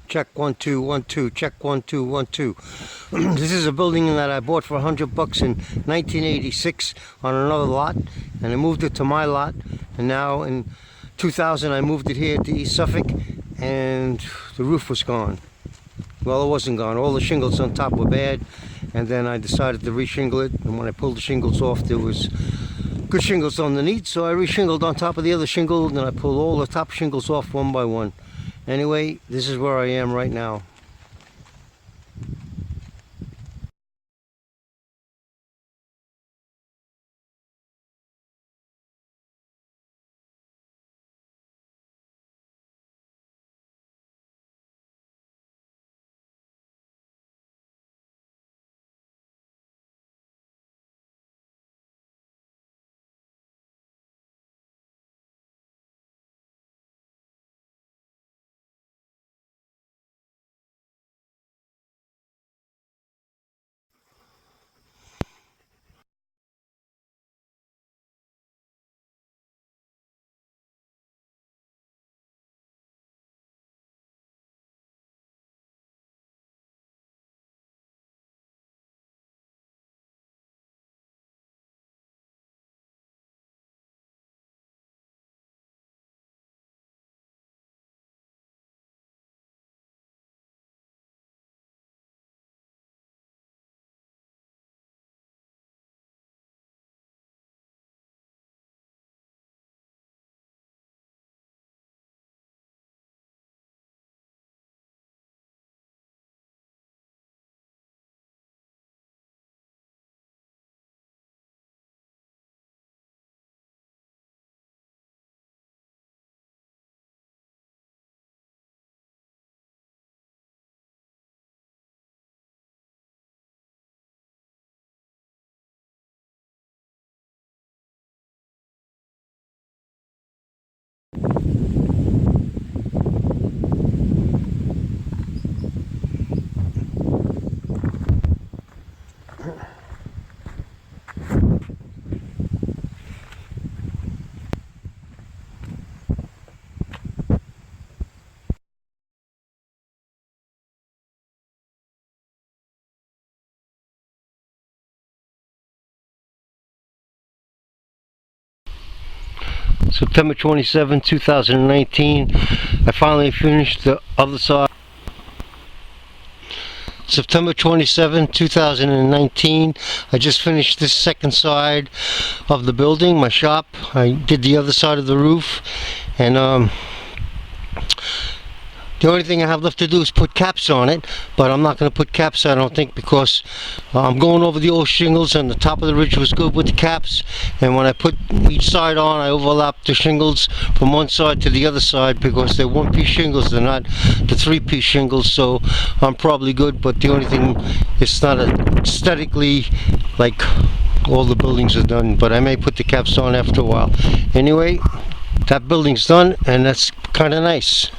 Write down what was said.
Check 1 2 1 2. Check 1 2 1 2. This is a building that I bought for $100 in 1986 on another lot, and I moved it to my lot. And now in 2000 I moved it here to East Suffolk, and the roof was gone. Well, it wasn't gone. All the shingles on top were bad, and then I decided to re-shingle it. And when I pulled the shingles off, there was good shingles underneath, so I re-shingled on top of the other shingle, and I pulled all the top shingles off one by one. Anyway, this is where I am right now. September 27, 2019. I finally finished the other side. September 27, 2019. I just finished this second side of the building, my shop. I did the other side of the roof, and the only thing I have left to do is put caps on it, but I'm not going to put caps, I don't think, because I'm going over the old shingles, and the top of the ridge was good with the caps, and when I put each side on, I overlapped the shingles from one side to the other side, because they're one-piece shingles, they're not the three-piece shingles, so I'm probably good. But the only thing, it's not aesthetically like all the buildings are done, but I may put the caps on after a while. Anyway, that building's done, and that's kind of nice.